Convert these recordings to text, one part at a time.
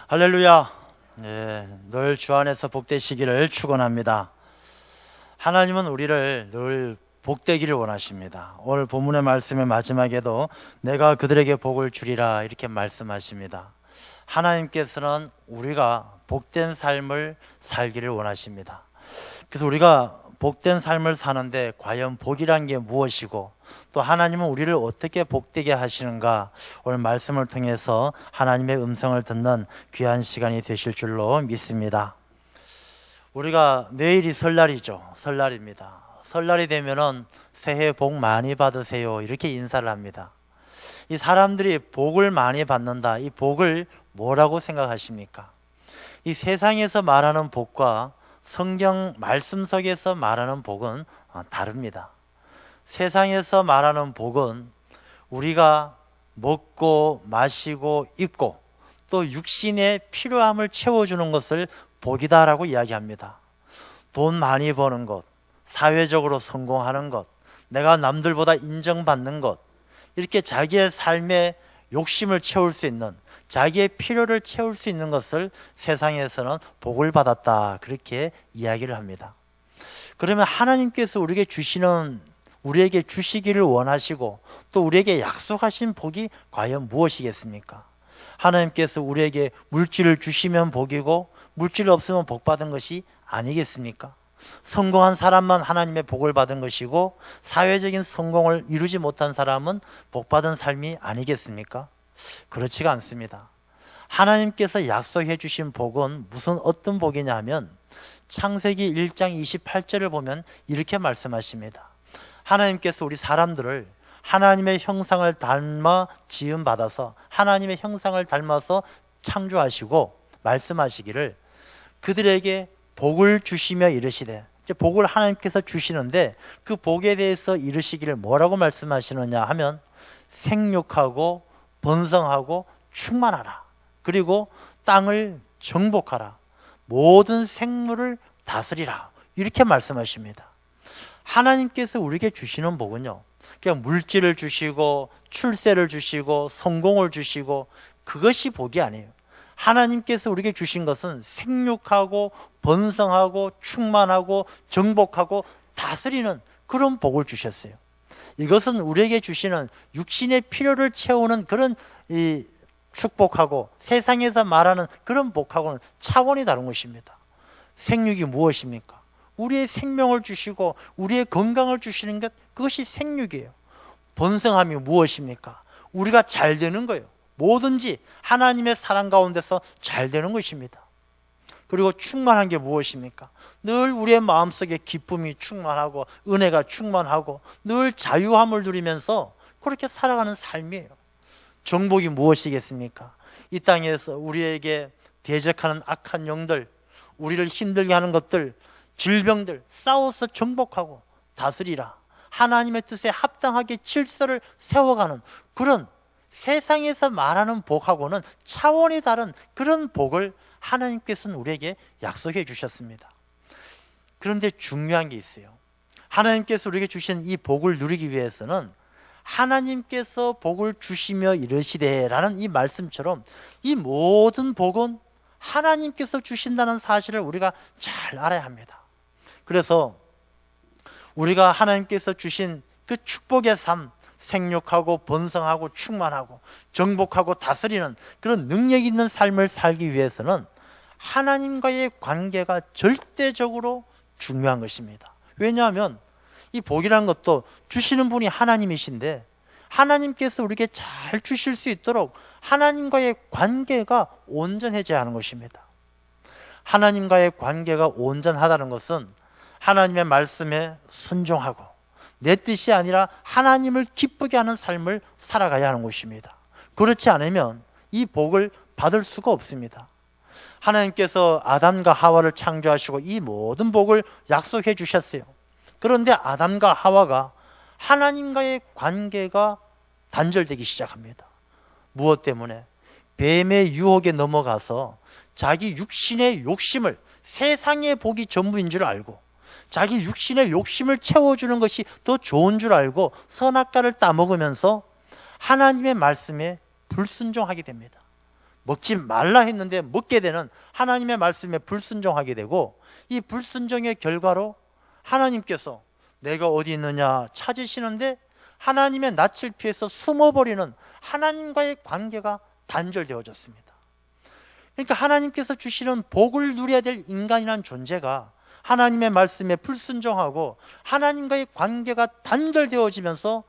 할렐루야. 늘 주 안에서 복되시기를 축원합니다. 하나님은 우리를 늘 복되기를 원하십니다. 오늘 본문의 말씀의 마지막에도 내가 그들에게 복을 주리라 이렇게 말씀하십니다. 하나님께서는 우리가 복된 삶을 살기를 원하십니다. 그래서 우리가 복된 삶을 사는데 과연 복이란 게 무엇이고 또 하나님은 우리를 어떻게 복되게 하시는가, 오늘 말씀을 통해서 하나님의 음성을 듣는 귀한 시간이 되실 줄로 믿습니다. 우리가 내일이 설날이죠. 설날입니다. 설날이 되면은 새해 복 많이 받으세요 이렇게 인사를 합니다. 이 사람들이 복을 많이 받는다, 이 복을 뭐라고 생각하십니까? 이 세상에서 말하는 복과 성경 말씀 속에서 말하는 복은 다릅니다. 세상에서 말하는 복은 우리가 먹고 마시고 입고 또 육신의 필요함을 채워주는 것을 복이다라고 이야기합니다. 돈 많이 버는 것, 사회적으로 성공하는 것, 내가 남들보다 인정받는 것, 이렇게 자기의 삶의 욕심을 채울 수 있는, 자기의 필요를 채울 수 있는 것을 세상에서는 복을 받았다 그렇게 이야기를 합니다. 그러면 하나님께서 우리에게 주시기를 원하시고 또 우리에게 약속하신 복이 과연 무엇이겠습니까? 하나님께서 우리에게 물질을 주시면 복이고 물질 없으면 복 받은 것이 아니겠습니까? 성공한 사람만 하나님의 복을 받은 것이고 사회적인 성공을 이루지 못한 사람은 복 받은 삶이 아니겠습니까? 그렇지가 않습니다. 하나님께서 약속해 주신 복은 어떤 복이냐 하면 창세기 1장 28절을 보면 이렇게 말씀하십니다. 하나님께서 우리 사람들을 하나님의 형상을 닮아 지음받아서 하나님의 형상을 닮아서 창조하시고 말씀하시기를 그들에게 복을 주시며 이르시되, 이제 복을 하나님께서 주시는데 그 복에 대해서 이르시기를 뭐라고 말씀하시느냐 하면 생육하고 번성하고 충만하라, 그리고 땅을 정복하라, 모든 생물을 다스리라 이렇게 말씀하십니다. 하나님께서 우리에게 주시는 복은요, 그냥 물질을 주시고 출세를 주시고 성공을 주시고 그것이 복이 아니에요. 하나님께서 우리에게 주신 것은 생육하고 번성하고 충만하고 정복하고 다스리는 그런 복을 주셨어요. 이것은 우리에게 주시는 육신의 필요를 채우는 그런 이 축복하고 세상에서 말하는 그런 복하고는 차원이 다른 것입니다. 생육이 무엇입니까? 우리의 생명을 주시고 우리의 건강을 주시는 것, 그것이 생육이에요. 번성함이 무엇입니까? 우리가 잘 되는 거예요. 뭐든지 하나님의 사랑 가운데서 잘 되는 것입니다. 그리고 충만한 게 무엇입니까? 늘 우리의 마음속에 기쁨이 충만하고 은혜가 충만하고 늘 자유함을 누리면서 그렇게 살아가는 삶이에요. 정복이 무엇이겠습니까? 이 땅에서 우리에게 대적하는 악한 영들, 우리를 힘들게 하는 것들, 질병들 싸워서 정복하고 다스리라, 하나님의 뜻에 합당하게 질서를 세워가는 그런 세상에서 말하는 복하고는 차원이 다른 그런 복을 하나님께서는 우리에게 약속해 주셨습니다. 그런데 중요한 게 있어요. 하나님께서 우리에게 주신 이 복을 누리기 위해서는 하나님께서 복을 주시며 이르시되 라는 이 말씀처럼 이 모든 복은 하나님께서 주신다는 사실을 우리가 잘 알아야 합니다. 그래서 우리가 하나님께서 주신 그 축복의 삶, 생육하고 번성하고 충만하고 정복하고 다스리는 그런 능력 있는 삶을 살기 위해서는 하나님과의 관계가 절대적으로 중요한 것입니다. 왜냐하면 이 복이라는 것도 주시는 분이 하나님이신데 하나님께서 우리에게 잘 주실 수 있도록 하나님과의 관계가 온전해져야 하는 것입니다. 하나님과의 관계가 온전하다는 것은 하나님의 말씀에 순종하고 내 뜻이 아니라 하나님을 기쁘게 하는 삶을 살아가야 하는 것입니다. 그렇지 않으면 이 복을 받을 수가 없습니다. 하나님께서 아담과 하와를 창조하시고 이 모든 복을 약속해 주셨어요. 그런데 아담과 하와가 하나님과의 관계가 단절되기 시작합니다. 무엇 때문에? 뱀의 유혹에 넘어가서 자기 육신의 욕심을, 세상의 복이 전부인 줄 알고 자기 육신의 욕심을 채워주는 것이 더 좋은 줄 알고 선악과를 따먹으면서 하나님의 말씀에 불순종하게 됩니다. 먹지 말라 했는데 먹게 되는 하나님의 말씀에 불순종하게 되고, 이 불순종의 결과로 하나님께서 내가 어디 있느냐 찾으시는데 하나님의 낯을 피해서 숨어버리는 하나님과의 관계가 단절되어졌습니다. 그러니까 하나님께서 주시는 복을 누려야 될 인간이라는 존재가 하나님의 말씀에 불순종하고 하나님과의 관계가 단절되어지면서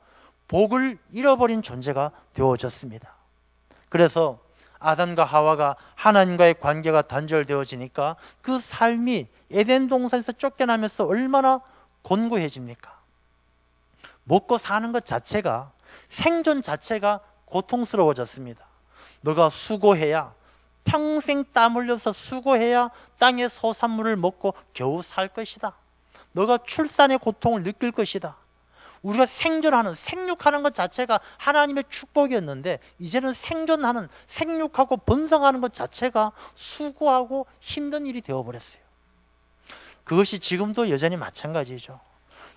복을 잃어버린 존재가 되어졌습니다. 그래서 아담과 하와가 하나님과의 관계가 단절되어지니까 그 삶이 에덴 동산에서 쫓겨나면서 얼마나 곤고해집니까? 먹고 사는 것 자체가, 생존 자체가 고통스러워졌습니다. 너가 수고해야, 평생 땀 흘려서 수고해야 땅의 소산물을 먹고 겨우 살 것이다. 너가 출산의 고통을 느낄 것이다. 우리가 생존하는, 생육하는 것 자체가 하나님의 축복이었는데 이제는 생존하는, 생육하고 번성하는 것 자체가 수고하고 힘든 일이 되어버렸어요. 그것이 지금도 여전히 마찬가지죠.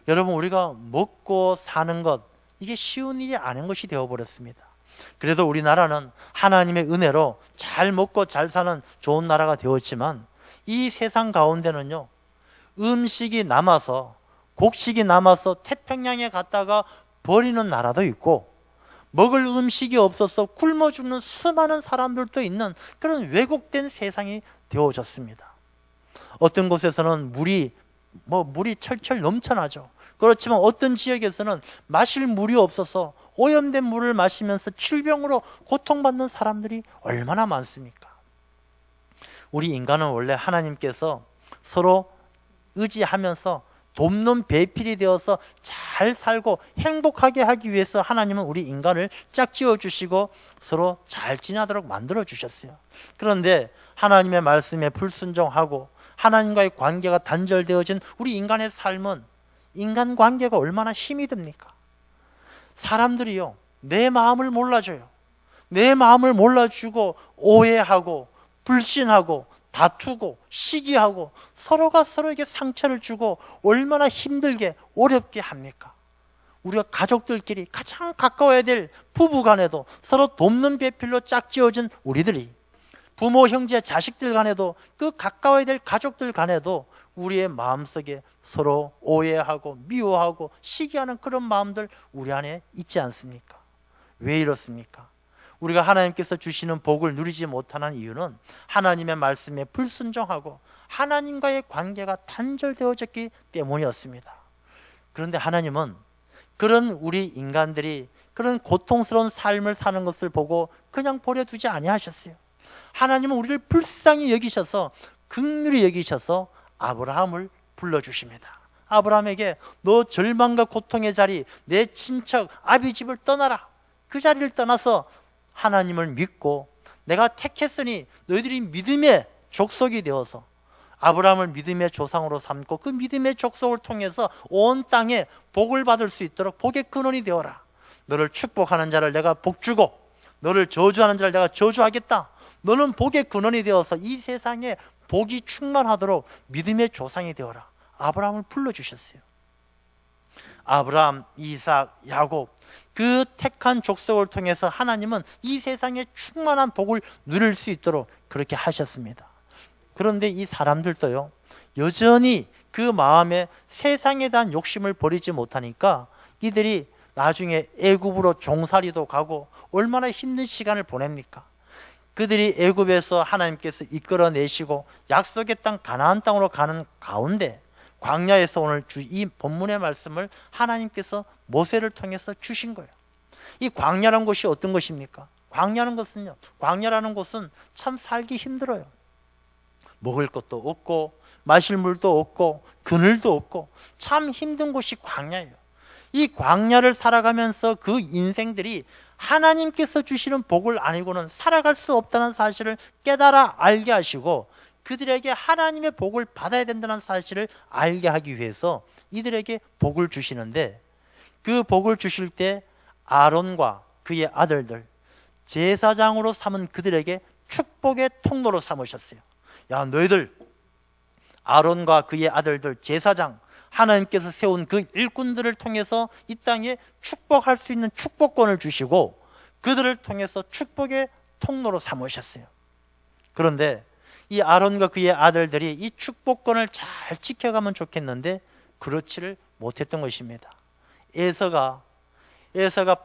여러분, 우리가 먹고 사는 것, 이게 쉬운 일이 아닌 것이 되어버렸습니다. 그래도 우리나라는 하나님의 은혜로 잘 먹고 잘 사는 좋은 나라가 되었지만, 이 세상 가운데는요, 음식이 남아서, 곡식이 남아서 태평양에 갔다가 버리는 나라도 있고, 먹을 음식이 없어서 굶어 죽는 수많은 사람들도 있는 그런 왜곡된 세상이 되어졌습니다. 어떤 곳에서는 물이 철철 넘쳐나죠. 그렇지만 어떤 지역에서는 마실 물이 없어서 오염된 물을 마시면서 질병으로 고통받는 사람들이 얼마나 많습니까? 우리 인간은 원래 하나님께서 서로 의지하면서 돕는 배필이 되어서 잘 살고 행복하게 하기 위해서 하나님은 우리 인간을 짝지어 주시고 서로 잘 지내도록 만들어 주셨어요. 그런데 하나님의 말씀에 불순종하고 하나님과의 관계가 단절되어진 우리 인간의 삶은, 인간관계가 얼마나 힘이 듭니까? 사람들이요, 내 마음을 몰라줘요. 내 마음을 몰라주고 오해하고 불신하고 다투고 시기하고 서로가 서로에게 상처를 주고 얼마나 힘들게 어렵게 합니까? 우리가 가족들끼리 가장 가까워야 될 부부간에도 서로 돕는 배필로 짝지어진 우리들이, 부모, 형제, 자식들 간에도, 그 가까워야 될 가족들 간에도 우리의 마음속에 서로 오해하고 미워하고 시기하는 그런 마음들 우리 안에 있지 않습니까? 왜 이렇습니까? 우리가 하나님께서 주시는 복을 누리지 못하는 이유는 하나님의 말씀에 불순종하고 하나님과의 관계가 단절되어졌기 때문이었습니다. 그런데 하나님은 그런 우리 인간들이 그런 고통스러운 삶을 사는 것을 보고 그냥 버려두지 아니하셨어요. 하나님은 우리를 불쌍히 여기셔서, 긍휼히 여기셔서 아브라함을 불러주십니다. 아브라함에게 너 절망과 고통의 자리, 내 친척 아비집을 떠나라. 그 자리를 떠나서 하나님을 믿고 내가 택했으니 너희들이 믿음의 족속이 되어서 아브라함을 믿음의 조상으로 삼고 그 믿음의 족속을 통해서 온 땅에 복을 받을 수 있도록 복의 근원이 되어라. 너를 축복하는 자를 내가 복주고 너를 저주하는 자를 내가 저주하겠다. 너는 복의 근원이 되어서 이 세상에 복이 충만하도록 믿음의 조상이 되어라. 아브라함을 불러주셨어요. 아브라함, 이삭, 야곱, 그 택한 족속을 통해서 하나님은 이 세상에 충만한 복을 누릴 수 있도록 그렇게 하셨습니다. 그런데 이 사람들도요, 여전히 그 마음에 세상에 대한 욕심을 버리지 못하니까 이들이 나중에 애굽으로 종살이도 가고 얼마나 힘든 시간을 보냅니까? 그들이 애굽에서 하나님께서 이끌어내시고 약속의 땅 가나안 땅으로 가는 가운데 광야에서 오늘 이 본문의 말씀을 하나님께서 모세를 통해서 주신 거예요. 이 광야라는 곳이 어떤 것입니까? 광야라는 곳은 참 살기 힘들어요. 먹을 것도 없고 마실 물도 없고 그늘도 없고 참 힘든 곳이 광야예요. 이 광야를 살아가면서 그 인생들이 하나님께서 주시는 복을 아니고는 살아갈 수 없다는 사실을 깨달아 알게 하시고 그들에게 하나님의 복을 받아야 된다는 사실을 알게 하기 위해서 이들에게 복을 주시는데, 그 복을 주실 때 아론과 그의 아들들, 제사장으로 삼은 그들에게 축복의 통로로 삼으셨어요. 야, 너희들 아론과 그의 아들들, 제사장, 하나님께서 세운 그 일꾼들을 통해서 이 땅에 축복할 수 있는 축복권을 주시고 그들을 통해서 축복의 통로로 삼으셨어요. 그런데 이 아론과 그의 아들들이 이 축복권을 잘 지켜가면 좋겠는데 그렇지를 못했던 것입니다. 에서가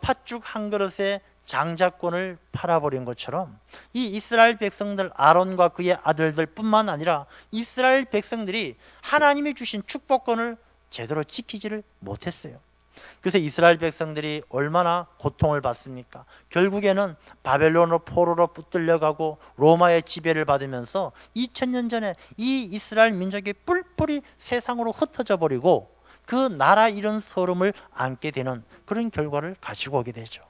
팥죽 한 그릇에 장자권을 팔아버린 것처럼 이 이스라엘 백성들, 아론과 그의 아들들 뿐만 아니라 이스라엘 백성들이 하나님이 주신 축복권을 제대로 지키지를 못했어요. 그래서 이스라엘 백성들이 얼마나 고통을 받습니까? 결국에는 바벨론으로 포로로 붙들려가고 로마의 지배를 받으면서 2000년 전에 이 이스라엘 민족이 뿔뿔이 세상으로 흩어져 버리고 그 나라 잃은 서름을 안게 되는 그런 결과를 가지고 오게 되죠.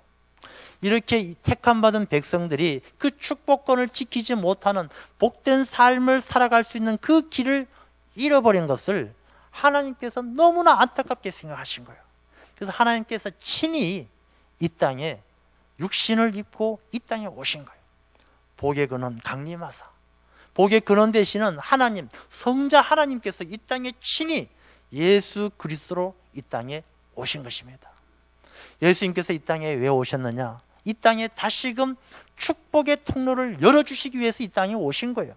이렇게 택함받은 백성들이 그 축복권을 지키지 못하는 복된 삶을 살아갈 수 있는 그 길을 잃어버린 것을 하나님께서 너무나 안타깝게 생각하신 거예요. 그래서 하나님께서 친히 이 땅에 육신을 입고 이 땅에 오신 거예요. 복의 근원 강림하사, 복의 근원 되시는 하나님, 성자 하나님께서 이 땅에 친히 예수 그리스도로 이 땅에 오신 것입니다. 예수님께서 이 땅에 왜 오셨느냐? 이 땅에 다시금 축복의 통로를 열어주시기 위해서 이 땅에 오신 거예요.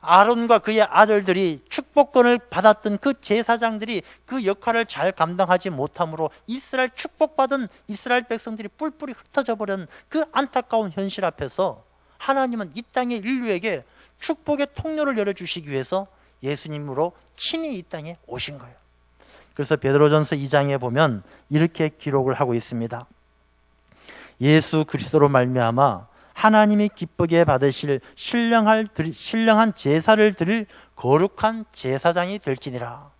아론과 그의 아들들이 축복권을 받았던 그 제사장들이 그 역할을 잘 감당하지 못함으로 이스라엘 축복받은 이스라엘 백성들이 뿔뿔이 흩어져 버린 그 안타까운 현실 앞에서 하나님은 이 땅의 인류에게 축복의 통로를 열어주시기 위해서 예수님으로 친히 이 땅에 오신 거예요. 그래서 베드로전서 2장에 보면 이렇게 기록을 하고 있습니다. 예수 그리스도로 말미암아 하나님이 기쁘게 받으실 신령한 제사를 드릴 거룩한 제사장이 될지니라.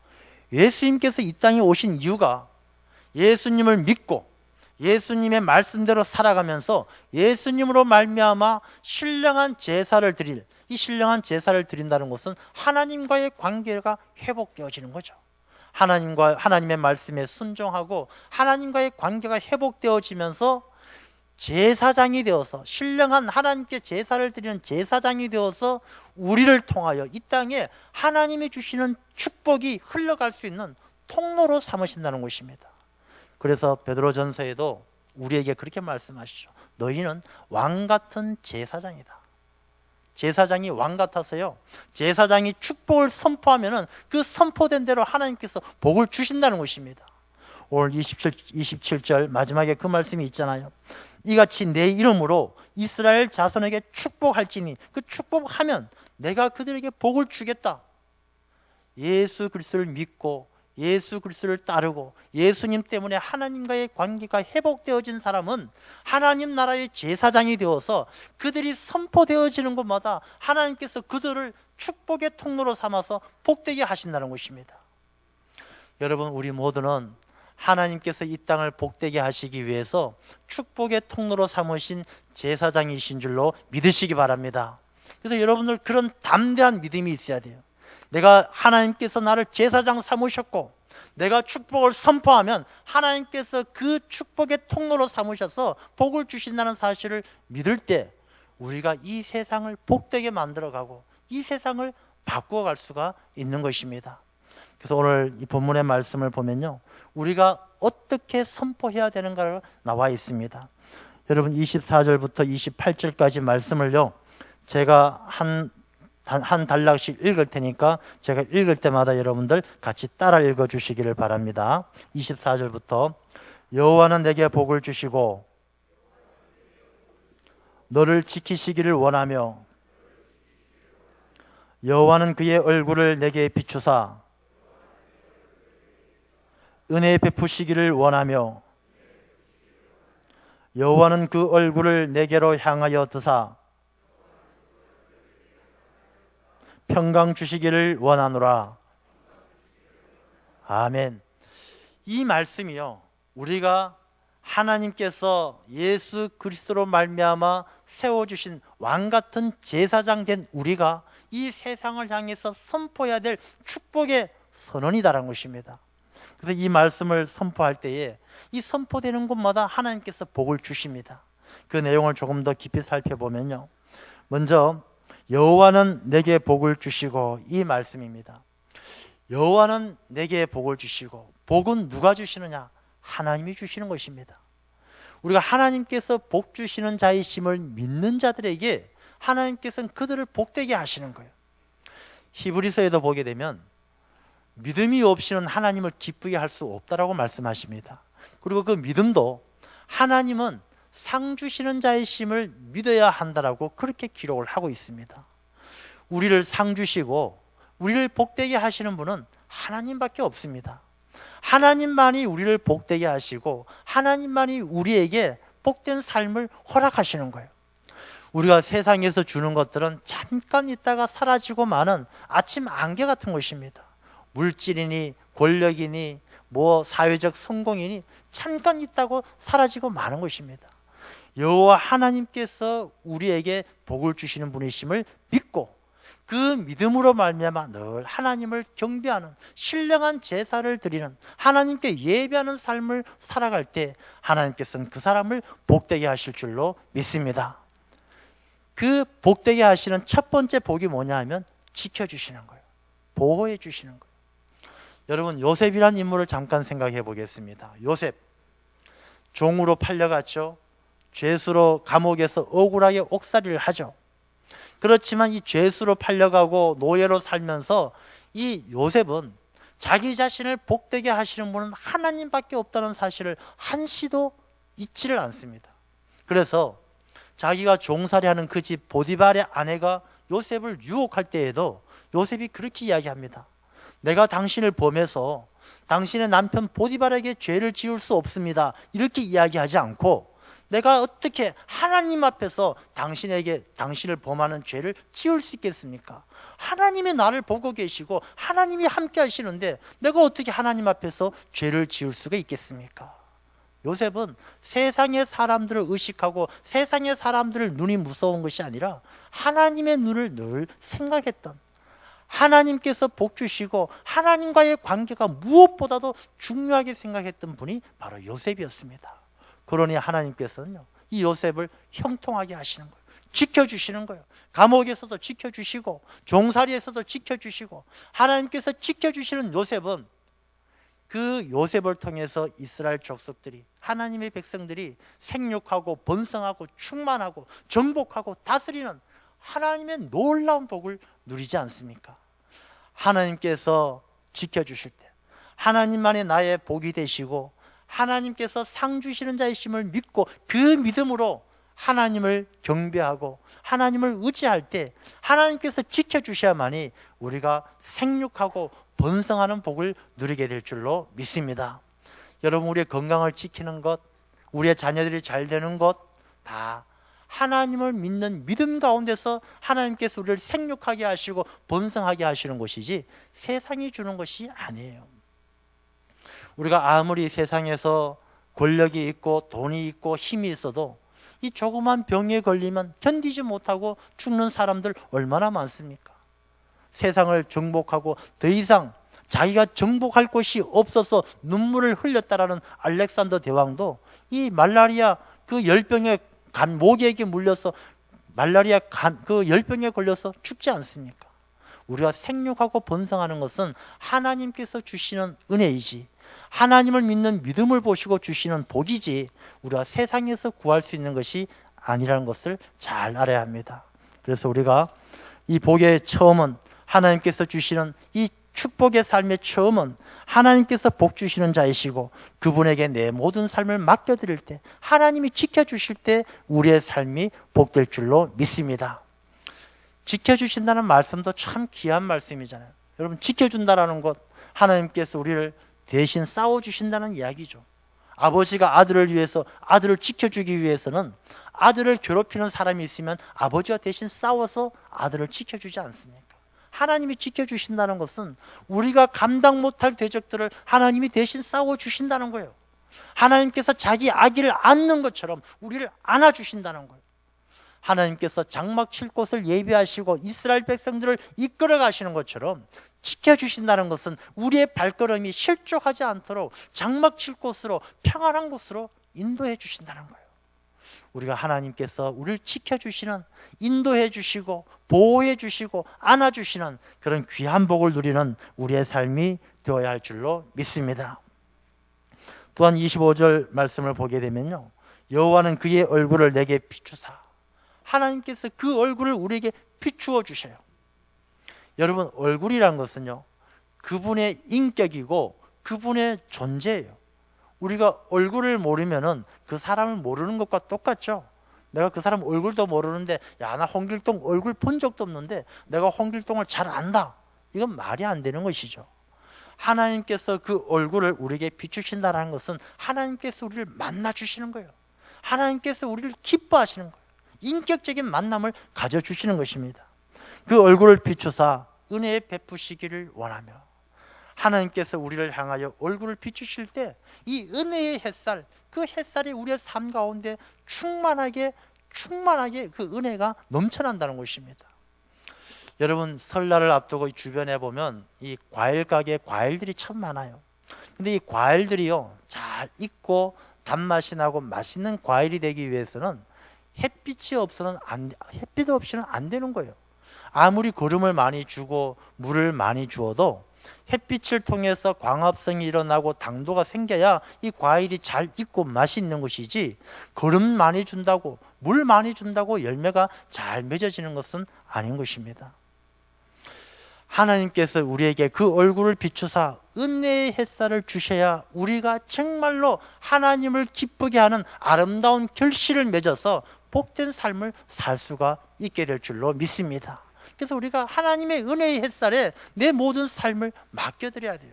예수님께서 이 땅에 오신 이유가 예수님을 믿고 예수님의 말씀대로 살아가면서 예수님으로 말미암아 신령한 제사를 드릴, 이 신령한 제사를 드린다는 것은 하나님과의 관계가 회복되어지는 거죠. 하나님의 말씀에 순종하고 하나님과의 관계가 회복되어지면서 제사장이 되어서, 신령한 하나님께 제사를 드리는 제사장이 되어서 우리를 통하여 이 땅에 하나님이 주시는 축복이 흘러갈 수 있는 통로로 삼으신다는 것입니다. 그래서 베드로전서에도 우리에게 그렇게 말씀하시죠. 너희는 왕 같은 제사장이다. 제사장이 왕 같아서요, 제사장이 축복을 선포하면은 그 선포된 대로 하나님께서 복을 주신다는 것입니다. 오늘 27절 마지막에 그 말씀이 있잖아요. 이같이 내 이름으로 이스라엘 자손에게 축복할지니, 그 축복하면 내가 그들에게 복을 주겠다. 예수 그리스도를 믿고 예수 그리스도를 따르고 예수님 때문에 하나님과의 관계가 회복되어진 사람은 하나님 나라의 제사장이 되어서 그들이 선포되어지는 곳마다 하나님께서 그들을 축복의 통로로 삼아서 복되게 하신다는 것입니다. 여러분, 우리 모두는 하나님께서 이 땅을 복되게 하시기 위해서 축복의 통로로 삼으신 제사장이신 줄로 믿으시기 바랍니다. 그래서 여러분들 그런 담대한 믿음이 있어야 돼요. 내가 하나님께서 나를 제사장 삼으셨고 내가 축복을 선포하면 하나님께서 그 축복의 통로로 삼으셔서 복을 주신다는 사실을 믿을 때 우리가 이 세상을 복되게 만들어가고 이 세상을 바꾸어갈 수가 있는 것입니다. 그래서 오늘 이 본문의 말씀을 보면요, 우리가 어떻게 선포해야 되는가가 나와 있습니다. 여러분 24절부터 28절까지 말씀을요, 제가 한 단락씩 읽을 테니까 제가 읽을 때마다 여러분들 같이 따라 읽어주시기를 바랍니다. 24절부터 여호와는 내게 복을 주시고 너를 지키시기를 원하며 여호와는 그의 얼굴을 내게 비추사 은혜 베푸시기를 원하며 여호와는 그 얼굴을 내게로 향하여 드사 평강 주시기를 원하노라. 아멘. 이 말씀이요, 우리가 하나님께서 예수 그리스도로 말미암아 세워주신 왕같은 제사장 된 우리가 이 세상을 향해서 선포해야 될 축복의 선언이다라는 것입니다. 그래서 이 말씀을 선포할 때에 이 선포되는 곳마다 하나님께서 복을 주십니다. 그 내용을 조금 더 깊이 살펴보면요, 먼저 여호와는 내게 복을 주시고, 이 말씀입니다. 여호와는 내게 복을 주시고, 복은 누가 주시느냐? 하나님이 주시는 것입니다. 우리가 하나님께서 복 주시는 자이심을 믿는 자들에게 하나님께서는 그들을 복되게 하시는 거예요. 히브리서에도 보게 되면 믿음이 없이는 하나님을 기쁘게 할 수 없다라고 말씀하십니다. 그리고 그 믿음도 하나님은 상 주시는 자이심을 믿어야 한다라고 그렇게 기록을 하고 있습니다. 우리를 상 주시고 우리를 복되게 하시는 분은 하나님밖에 없습니다. 하나님만이 우리를 복되게 하시고 하나님만이 우리에게 복된 삶을 허락하시는 거예요. 우리가 세상에서 주는 것들은 잠깐 있다가 사라지고 마는 아침 안개 같은 것입니다. 물질이니 권력이니 사회적 성공이니 잠깐 있다고 사라지고 마는 것입니다. 여호와 하나님께서 우리에게 복을 주시는 분이심을 믿고 그 믿음으로 말미암아 늘 하나님을 경배하는 신령한 제사를 드리는 하나님께 예배하는 삶을 살아갈 때 하나님께서는 그 사람을 복되게 하실 줄로 믿습니다. 그 복되게 하시는 첫 번째 복이 뭐냐 하면 지켜주시는 거예요. 보호해 주시는 거예요. 여러분, 요셉이라는 인물을 잠깐 생각해 보겠습니다. 요셉, 종으로 팔려갔죠. 죄수로 감옥에서 억울하게 옥살이를 하죠. 그렇지만 이 죄수로 팔려가고 노예로 살면서 이 요셉은 자기 자신을 복되게 하시는 분은 하나님밖에 없다는 사실을 한시도 잊지를 않습니다. 그래서 자기가 종살이하는 그 집 보디발의 아내가 요셉을 유혹할 때에도 요셉이 그렇게 이야기합니다. 내가 당신을 범해서 당신의 남편 보디발에게 죄를 지을 수 없습니다. 이렇게 이야기하지 않고 내가 어떻게 하나님 앞에서 당신을 범하는 죄를 지을 수 있겠습니까? 하나님이 나를 보고 계시고 하나님이 함께 하시는데 내가 어떻게 하나님 앞에서 죄를 지을 수가 있겠습니까? 요셉은 세상의 사람들을 의식하고 세상의 사람들을 눈이 무서운 것이 아니라 하나님의 눈을 늘 생각했던, 하나님께서 복 주시고 하나님과의 관계가 무엇보다도 중요하게 생각했던 분이 바로 요셉이었습니다. 그러니 하나님께서는요, 이 요셉을 형통하게 하시는 거예요. 지켜주시는 거예요. 감옥에서도 지켜주시고 종살이에서도 지켜주시고, 하나님께서 지켜주시는 요셉은 그 요셉을 통해서 이스라엘 족속들이, 하나님의 백성들이 생육하고 번성하고 충만하고 정복하고 다스리는 하나님의 놀라운 복을 누리지 않습니까? 하나님께서 지켜주실 때 하나님만이 나의 복이 되시고 하나님께서 상 주시는 자이심을 믿고 그 믿음으로 하나님을 경배하고 하나님을 의지할 때 하나님께서 지켜주셔야만이 우리가 생육하고 번성하는 복을 누리게 될 줄로 믿습니다. 여러분, 우리의 건강을 지키는 것, 우리의 자녀들이 잘 되는 것, 다 하나님을 믿는 믿음 가운데서 하나님께서 우리를 생육하게 하시고 번성하게 하시는 것이지 세상이 주는 것이 아니에요. 우리가 아무리 세상에서 권력이 있고 돈이 있고 힘이 있어도 이 조그만 병에 걸리면 견디지 못하고 죽는 사람들 얼마나 많습니까? 세상을 정복하고 더 이상 자기가 정복할 곳이 없어서 눈물을 흘렸다라는 알렉산더 대왕도 이 말라리아 그 열병에 모기에게 물려서 말라리아 그 열병에 걸려서 죽지 않습니까? 우리가 생육하고 번성하는 것은 하나님께서 주시는 은혜이지, 하나님을 믿는 믿음을 보시고 주시는 복이지 우리가 세상에서 구할 수 있는 것이 아니라는 것을 잘 알아야 합니다. 그래서 우리가 이 복의 처음은, 하나님께서 주시는 이 축복의 삶의 처음은 하나님께서 복 주시는 자이시고 그분에게 내 모든 삶을 맡겨드릴 때, 하나님이 지켜주실 때 우리의 삶이 복될 줄로 믿습니다. 지켜주신다는 말씀도 참 귀한 말씀이잖아요. 여러분, 지켜준다라는 것, 하나님께서 우리를 대신 싸워주신다는 이야기죠. 아버지가 아들을 위해서, 아들을 지켜주기 위해서는 아들을 괴롭히는 사람이 있으면 아버지가 대신 싸워서 아들을 지켜주지 않습니까? 하나님이 지켜주신다는 것은 우리가 감당 못할 대적들을 하나님이 대신 싸워주신다는 거예요. 하나님께서 자기 아기를 안는 것처럼 우리를 안아주신다는 거예요. 하나님께서 장막 칠 곳을 예비하시고 이스라엘 백성들을 이끌어 가시는 것처럼 지켜주신다는 것은 우리의 발걸음이 실족하지 않도록 장막 칠 곳으로, 평안한 곳으로 인도해 주신다는 거예요. 우리가 하나님께서 우리를 지켜주시는, 인도해 주시고 보호해 주시고 안아주시는 그런 귀한 복을 누리는 우리의 삶이 되어야 할 줄로 믿습니다. 또한 25절 말씀을 보게 되면요, 여호와는 그의 얼굴을 내게 비추사. 하나님께서 그 얼굴을 우리에게 비추어 주셔요. 여러분, 얼굴이란 것은요, 그분의 인격이고 그분의 존재예요. 우리가 얼굴을 모르면은 그 사람을 모르는 것과 똑같죠. 내가 그 사람 얼굴도 모르는데, 야, 나 홍길동 얼굴 본 적도 없는데 내가 홍길동을 잘 안다. 이건 말이 안 되는 것이죠. 하나님께서 그 얼굴을 우리에게 비추신다는 것은 하나님께서 우리를 만나 주시는 거예요. 하나님께서 우리를 기뻐하시는 거예요. 인격적인 만남을 가져주시는 것입니다. 그 얼굴을 비추사 은혜에 베푸시기를 원하며, 하나님께서 우리를 향하여 얼굴을 비추실 때 이 은혜의 햇살, 그 햇살이 우리의 삶 가운데 충만하게 그 은혜가 넘쳐난다는 것입니다. 여러분, 설날을 앞두고 주변에 보면 이 과일 가게에 과일들이 참 많아요. 근데 이 과일들이요, 잘 익고 단맛이 나고 맛있는 과일이 되기 위해서는 햇빛 없이는 안 되는 거예요. 아무리 거름을 많이 주고 물을 많이 주어도 햇빛을 통해서 광합성이 일어나고 당도가 생겨야 이 과일이 잘 익고 맛이 있는 것이지, 거름 많이 준다고 물 많이 준다고 열매가 잘 맺어지는 것은 아닌 것입니다. 하나님께서 우리에게 그 얼굴을 비추사 은혜의 햇살을 주셔야 우리가 정말로 하나님을 기쁘게 하는 아름다운 결실을 맺어서 복된 삶을 살 수가 있게 될 줄로 믿습니다. 그래서 우리가 하나님의 은혜의 햇살에 내 모든 삶을 맡겨드려야 돼요.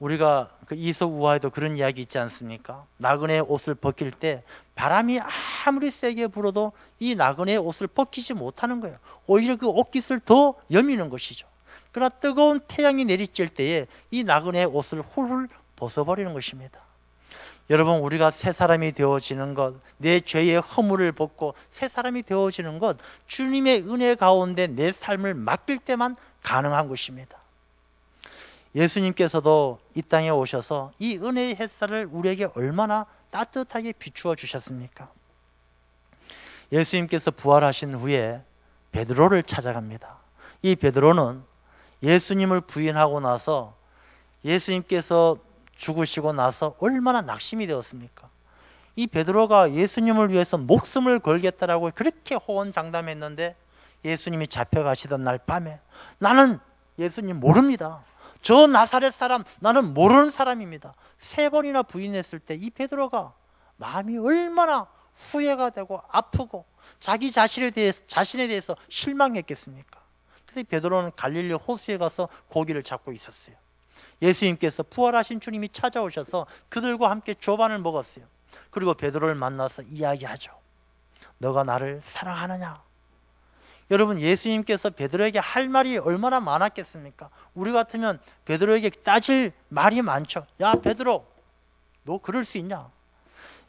우리가 그 이솝우화에도 그런 이야기 있지 않습니까? 나그네의 옷을 벗길 때 바람이 아무리 세게 불어도 이 나그네의 옷을 벗기지 못하는 거예요. 오히려 그 옷깃을 더 여미는 것이죠. 그러나 뜨거운 태양이 내리쬐을 때에 이 나그네의 옷을 훌훌 벗어버리는 것입니다. 여러분, 우리가 새 사람이 되어지는 것, 내 죄의 허물을 벗고 새 사람이 되어지는 것, 주님의 은혜 가운데 내 삶을 맡길 때만 가능한 것입니다. 예수님께서도 이 땅에 오셔서 이 은혜의 햇살을 우리에게 얼마나 따뜻하게 비추어 주셨습니까? 예수님께서 부활하신 후에 베드로를 찾아갑니다. 이 베드로는 예수님을 부인하고 나서, 예수님께서 죽으시고 나서 얼마나 낙심이 되었습니까? 이 베드로가 예수님을 위해서 목숨을 걸겠다라고 그렇게 호언장담했는데, 예수님이 잡혀가시던 날 밤에, 나는 예수님 모릅니다. 저 나사렛 사람 나는 모르는 사람입니다. 3번이나 부인했을 때 이 베드로가 마음이 얼마나 후회가 되고 아프고 자기 자신에 대해서 실망했겠습니까? 그래서 이 베드로는 갈릴리 호수에 가서 고기를 잡고 있었어요. 예수님께서 부활하신 주님이 찾아오셔서 그들과 함께 조반을 먹었어요. 그리고 베드로를 만나서 이야기하죠. 너가 나를 사랑하느냐? 여러분, 예수님께서 베드로에게 할 말이 얼마나 많았겠습니까? 우리 같으면 베드로에게 따질 말이 많죠. 야, 베드로, 너 그럴 수 있냐?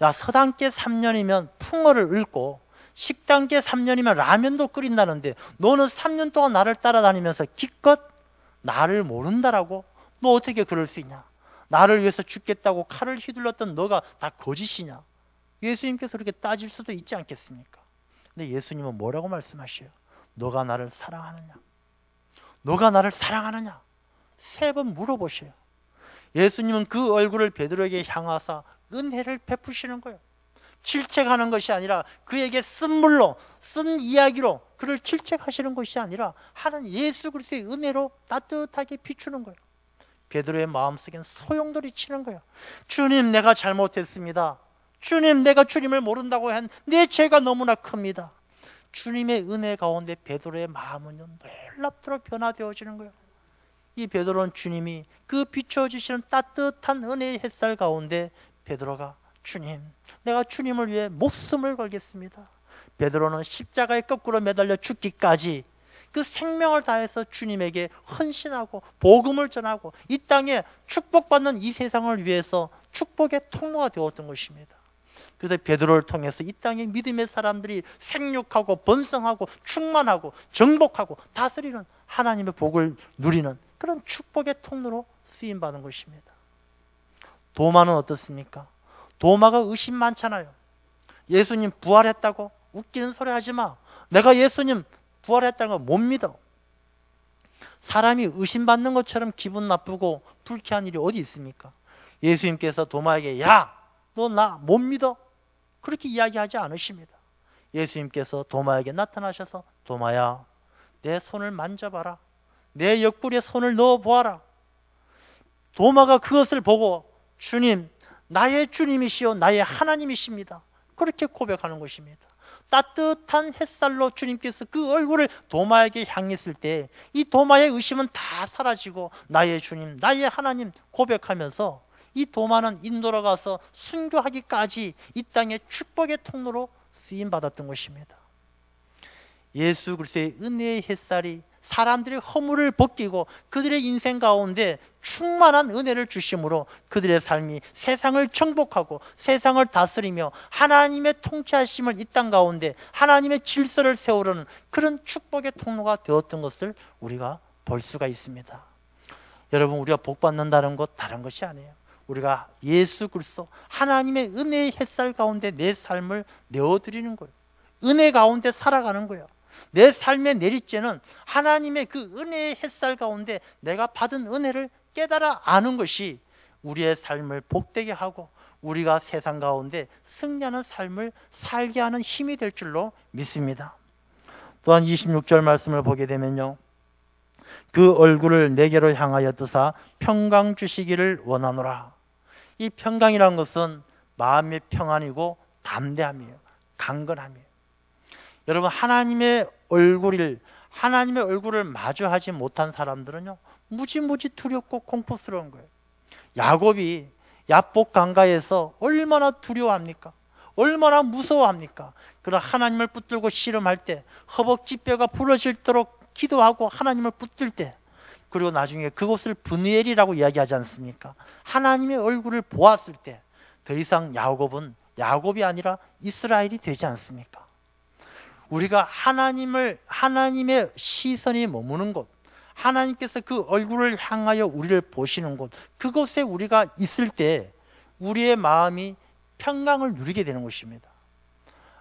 야, 서당계 3년이면 풍어를 읊고 식당계 3년이면 라면도 끓인다는데 너는 3년 동안 나를 따라다니면서 기껏 나를 모른다라고? 너 어떻게 그럴 수 있냐? 나를 위해서 죽겠다고 칼을 휘둘렀던 너가 다 거짓이냐? 예수님께서 그렇게 따질 수도 있지 않겠습니까? 근데 예수님은 뭐라고 말씀하셔요? 너가 나를 사랑하느냐? 너가 나를 사랑하느냐? 3번 물어보셔요. 예수님은 그 얼굴을 베드로에게 향하사 은혜를 베푸시는 거예요. 질책하는 것이 아니라 그에게 쓴 물로, 쓴 이야기로 그를 질책하시는 것이 아니라 하나님 예수 그리스도의 은혜로 따뜻하게 비추는 거예요. 베드로의 마음속엔 소용돌이 치는 거예요. 주님, 내가 잘못했습니다. 주님, 내가 주님을 모른다고 한 내 죄가 너무나 큽니다. 주님의 은혜 가운데 베드로의 마음은요, 놀랍도록 변화되어지는 거예요. 이 베드로는 주님이 그 비춰주시는 따뜻한 은혜의 햇살 가운데 베드로가 주님, 내가 주님을 위해 목숨을 걸겠습니다. 베드로는 십자가에 거꾸로 매달려 죽기까지 그 생명을 다해서 주님에게 헌신하고 복음을 전하고 이 땅에 축복받는 이 세상을 위해서 축복의 통로가 되었던 것입니다. 그래서 베드로를 통해서 이 땅의 믿음의 사람들이 생육하고 번성하고 충만하고 정복하고 다스리는 하나님의 복을 누리는 그런 축복의 통로로 쓰임받은 것입니다. 도마는 어떻습니까? 도마가 의심 많잖아요. 예수님 부활했다고? 웃기는 소리 하지 마. 내가 예수님 부활했다는 걸 못 믿어. 사람이 의심받는 것처럼 기분 나쁘고 불쾌한 일이 어디 있습니까? 예수님께서 도마에게 야, 너 나 못 믿어? 그렇게 이야기하지 않으십니다. 예수님께서 도마에게 나타나셔서 도마야, 내 손을 만져봐라. 내 옆구리에 손을 넣어보아라. 도마가 그것을 보고 주님, 나의 주님이시요 나의 하나님이십니다. 그렇게 고백하는 것입니다. 따뜻한 햇살로 주님께서 그 얼굴을 도마에게 향했을 때 이 도마의 의심은 다 사라지고 나의 주님, 나의 하나님 고백하면서 이 도마는 인도로 가서 순교하기까지 이 땅의 축복의 통로로 쓰임받았던 것입니다. 예수 그리스도의 은혜의 햇살이 사람들의 허물을 벗기고 그들의 인생 가운데 충만한 은혜를 주심으로 그들의 삶이 세상을 정복하고 세상을 다스리며 하나님의 통치하심을 이 땅 가운데 하나님의 질서를 세우려는 그런 축복의 통로가 되었던 것을 우리가 볼 수가 있습니다. 여러분, 우리가 복 받는다는 것 다른 것이 아니에요. 우리가 예수 그리스도 하나님의 은혜의 햇살 가운데 내 삶을 내어드리는 거예요. 은혜 가운데 살아가는 거예요. 내 삶의 내리쬐는 하나님의 그 은혜의 햇살 가운데 내가 받은 은혜를 깨달아 아는 것이 우리의 삶을 복되게 하고 우리가 세상 가운데 승리하는 삶을 살게 하는 힘이 될 줄로 믿습니다. 또한 26절 말씀을 보게 되면요, 그 얼굴을 내게로 향하여 뜨사 평강 주시기를 원하노라. 이 평강이라는 것은 마음의 평안이고 담대함이에요. 강건함이에요. 여러분, 하나님의 얼굴을 마주하지 못한 사람들은요, 무지무지 두렵고 공포스러운 거예요. 야곱이 야복 강가에서 얼마나 두려워합니까? 얼마나 무서워합니까? 그러나 하나님을 붙들고 씨름할 때 허벅지 뼈가 부러질도록 기도하고 하나님을 붙들 때, 그리고 나중에 그곳을 브누엘이라고 이야기하지 않습니까? 하나님의 얼굴을 보았을 때 더 이상 야곱은 야곱이 아니라 이스라엘이 되지 않습니까? 우리가 하나님의 시선이 머무는 곳, 하나님께서 그 얼굴을 향하여 우리를 보시는 곳, 그곳에 우리가 있을 때 우리의 마음이 평강을 누리게 되는 것입니다.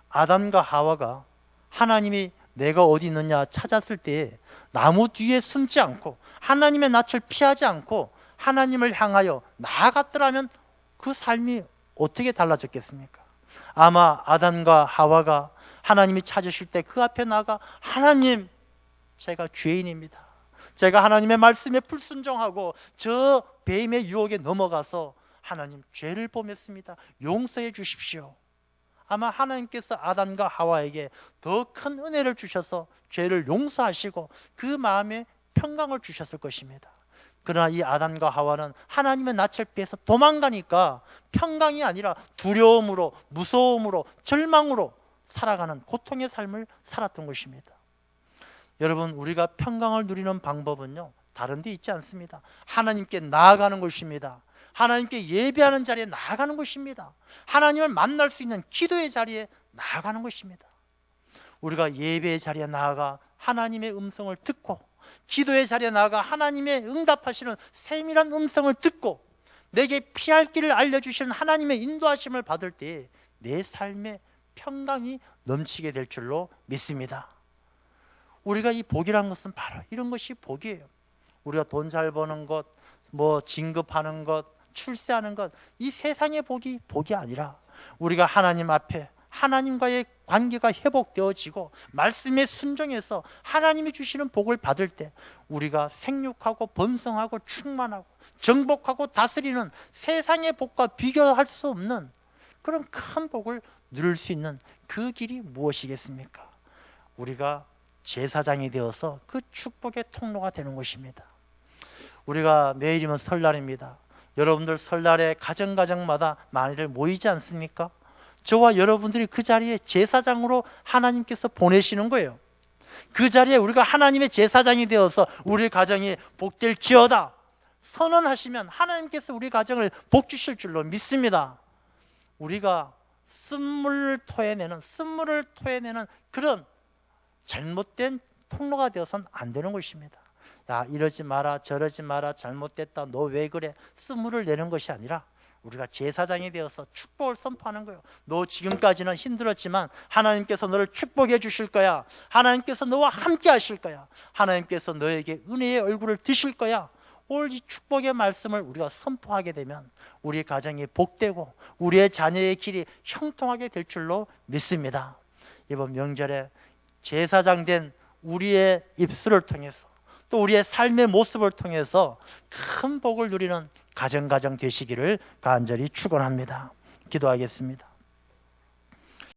아담과 하와가 하나님이 내가 어디 있느냐 찾았을 때 나무 뒤에 숨지 않고 하나님의 낯을 피하지 않고 하나님을 향하여 나아갔더라면 그 삶이 어떻게 달라졌겠습니까? 아마 아담과 하와가 하나님이 찾으실 때 그 앞에 나가 하나님, 제가 죄인입니다. 제가 하나님의 말씀에 불순종하고 저 뱀의 유혹에 넘어가서 하나님 죄를 범했습니다. 용서해 주십시오. 아마 하나님께서 아담과 하와에게 더 큰 은혜를 주셔서 죄를 용서하시고 그 마음에 평강을 주셨을 것입니다. 그러나 이 아담과 하와는 하나님의 낯을 피해서 도망가니까 평강이 아니라 두려움으로, 무서움으로, 절망으로 살아가는 고통의 삶을 살았던 것입니다. 여러분, 우리가 평강을 누리는 방법은요, 다른 데 있지 않습니다. 하나님께 나아가는 것입니다. 하나님께 예배하는 자리에 나아가는 것입니다. 하나님을 만날 수 있는 기도의 자리에 나아가는 것입니다. 우리가 예배의 자리에 나아가 하나님의 음성을 듣고 기도의 자리에 나아가 하나님의 응답하시는 세밀한 음성을 듣고 내게 피할 길을 알려주시는 하나님의 인도하심을 받을 때 내 삶에 평강이 넘치게 될 줄로 믿습니다. 우리가 이 복이라는 것은 바로 이런 것이 복이에요. 우리가 돈 잘 버는 것, 진급하는 것, 출세하는 것, 이 세상의 복이 아니라 우리가 하나님 앞에 하나님과의 관계가 회복되어지고 말씀에 순종해서 하나님이 주시는 복을 받을 때 우리가 생육하고 번성하고 충만하고 정복하고 다스리는 세상의 복과 비교할 수 없는 그런 큰 복을 누릴 수 있는 그 길이 무엇이겠습니까? 우리가 제사장이 되어서 그 축복의 통로가 되는 것입니다. 우리가 내일이면 설날입니다. 여러분들 설날에 가정마다 많이들 모이지 않습니까? 저와 여러분들이 그 자리에 제사장으로 하나님께서 보내시는 거예요. 그 자리에 우리가 하나님의 제사장이 되어서 우리 가정이 복될지어다 선언하시면 하나님께서 우리 가정을 복 주실 줄로 믿습니다. 우리가 쓴물을 토해내는 그런 잘못된 통로가 되어서는 안 되는 것입니다. 야, 이러지 마라, 저러지 마라, 잘못됐다, 너 왜 그래, 쓴물을 내는 것이 아니라 우리가 제사장이 되어서 축복을 선포하는 거예요. 너 지금까지는 힘들었지만 하나님께서 너를 축복해 주실 거야. 하나님께서 너와 함께 하실 거야. 하나님께서 너에게 은혜의 얼굴을 드실 거야. 오늘 이 축복의 말씀을 우리가 선포하게 되면 우리 가정이 복되고 우리의 자녀의 길이 형통하게 될 줄로 믿습니다. 이번 명절에 제사장 된 우리의 입술을 통해서 또 우리의 삶의 모습을 통해서 큰 복을 누리는 가정 되시기를 간절히 축원합니다. 기도하겠습니다.